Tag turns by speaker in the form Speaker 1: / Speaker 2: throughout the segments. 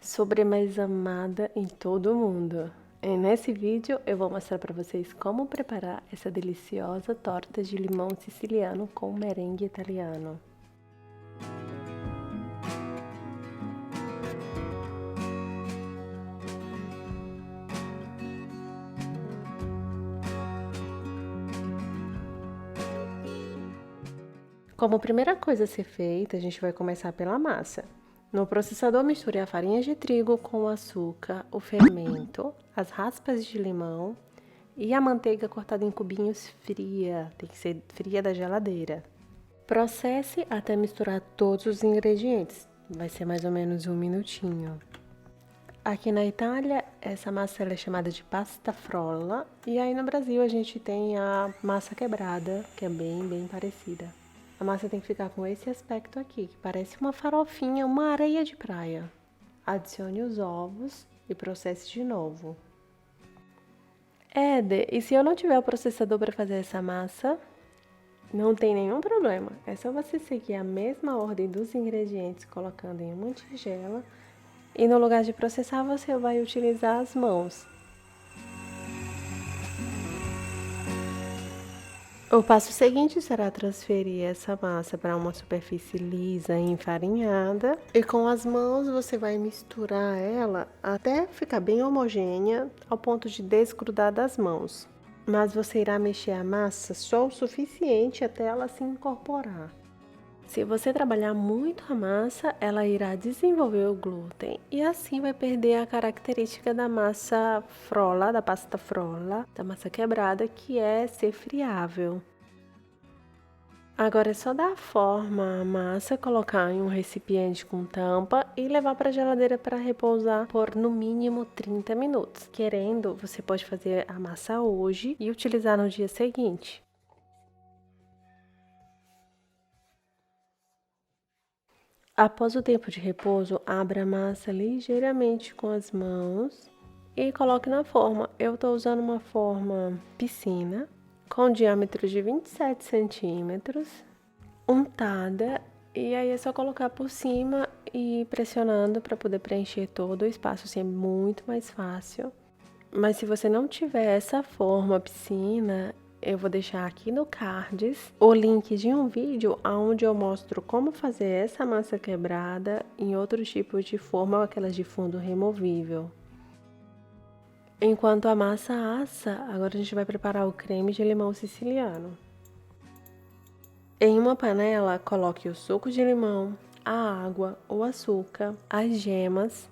Speaker 1: sobremesa amada em todo o mundo. E nesse vídeo eu vou mostrar para vocês como preparar essa deliciosa torta de limão siciliano com merengue italiano. Como primeira coisa a ser feita, a gente vai começar pela massa. No processador, misture a farinha de trigo com o açúcar, o fermento, as raspas de limão e a manteiga cortada em cubinhos fria, tem que ser fria da geladeira. Processe até misturar todos os ingredientes, vai ser mais ou menos 1 minutinho. Aqui na Itália, essa massa é chamada de pasta frolla e aí no Brasil a gente tem a massa quebrada, que é bem parecida. A massa tem que ficar com esse aspecto aqui, que parece uma farofinha, uma areia de praia. Adicione os ovos e processe de novo. Éder, e se eu não tiver o processador para fazer essa massa? Não tem nenhum problema, é só você seguir a mesma ordem dos ingredientes colocando em uma tigela e no lugar de processar você vai utilizar as mãos. O passo seguinte será transferir essa massa para uma superfície lisa e enfarinhada e com as mãos você vai misturar ela até ficar bem homogênea ao ponto de desgrudar das mãos. Mas você irá mexer a massa só o suficiente até ela se incorporar. Se você trabalhar muito a massa, ela irá desenvolver o glúten e assim vai perder a característica da massa frolla, da pasta frolla, da massa quebrada, que é ser friável. Agora é só dar forma à massa, colocar em um recipiente com tampa e levar para a geladeira para repousar por no mínimo 30 minutos. Querendo, você pode fazer a massa hoje e utilizar no dia seguinte. Após o tempo de repouso, abra a massa ligeiramente com as mãos e coloque na forma. Eu estou usando uma forma piscina com diâmetro de 27 centímetros, untada, e aí é só colocar por cima e ir pressionando para poder preencher todo o espaço, assim é muito mais fácil. Mas se você não tiver essa forma piscina, eu vou deixar aqui no cards o link de um vídeo onde eu mostro como fazer essa massa quebrada em outros tipos de forma, aquelas de fundo removível. Enquanto a massa assa, agora a gente vai preparar o creme de limão siciliano. Em uma panela, coloque o suco de limão, a água, o açúcar, as gemas.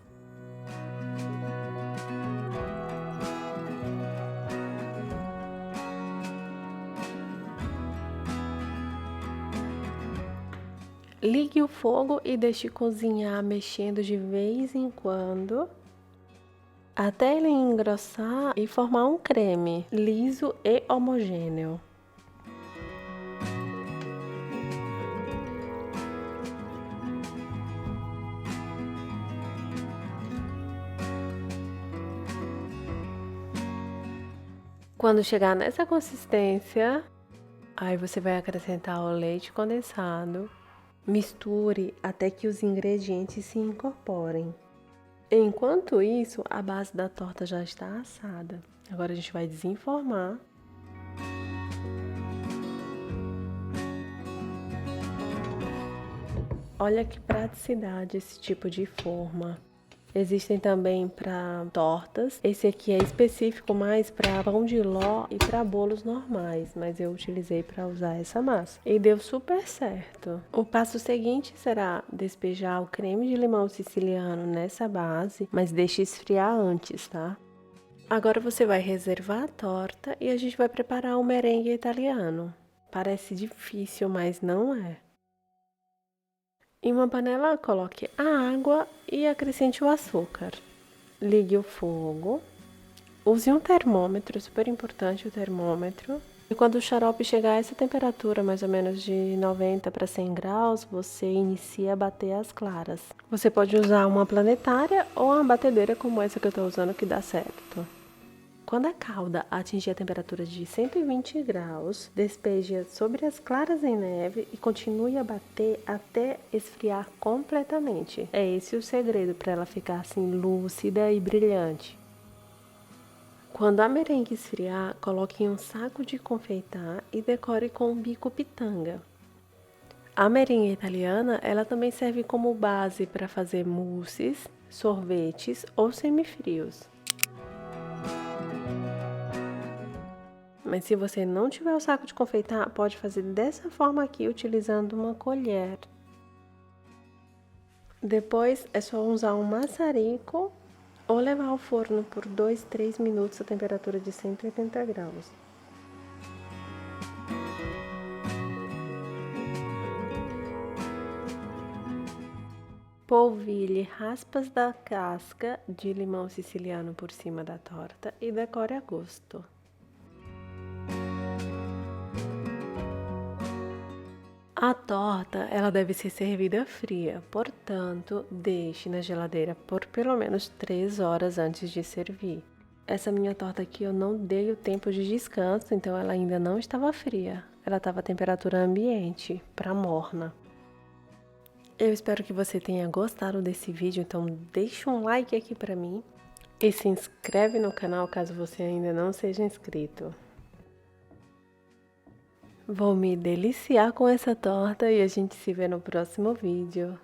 Speaker 1: Ligue o fogo e deixe cozinhar mexendo de vez em quando, até ele engrossar e formar um creme liso e homogêneo. Quando chegar nessa consistência, aí você vai acrescentar o leite condensado. Misture até que os ingredientes se incorporem. Enquanto isso, a base da torta já está assada. Agora a gente vai desenformar. Olha que praticidade esse tipo de forma. Existem também para tortas. Esse aqui é específico mais para pão de ló e para bolos normais, mas eu utilizei para usar essa massa. E deu super certo. O passo seguinte será despejar o creme de limão siciliano nessa base, mas deixe esfriar antes, tá? Agora você vai reservar a torta e a gente vai preparar o merengue italiano. Parece difícil, mas não é. Em uma panela, coloque a água e acrescente o açúcar. Ligue o fogo. Use um termômetro, super importante o termômetro. E quando o xarope chegar a essa temperatura, mais ou menos de 90 para 100 graus, você inicia a bater as claras. Você pode usar uma planetária ou uma batedeira como essa que eu estou usando que dá certo. Quando a calda atingir a temperatura de 120 graus, despeje sobre as claras em neve e continue a bater até esfriar completamente. É esse o segredo para ela ficar assim lúcida e brilhante. Quando a merengue esfriar, coloque em um saco de confeitar e decore com um bico pitanga. A merengue italiana, ela também serve como base para fazer mousses, sorvetes ou semifrios. Mas se você não tiver o saco de confeitar, pode fazer dessa forma aqui, utilizando uma colher. Depois é só usar um maçarico ou levar ao forno por 2, 3 minutos a temperatura de 180 graus. Polvilhe raspas da casca de limão siciliano por cima da torta e decore a gosto. A torta, ela deve ser servida fria, portanto, deixe na geladeira por pelo menos 3 horas antes de servir. Essa minha torta aqui eu não dei o tempo de descanso, então ela ainda não estava fria. Ela estava a temperatura ambiente, para morna. Eu espero que você tenha gostado desse vídeo, então deixa um like aqui para mim e se inscreve no canal caso você ainda não seja inscrito. Vou me deliciar com essa torta e a gente se vê no próximo vídeo.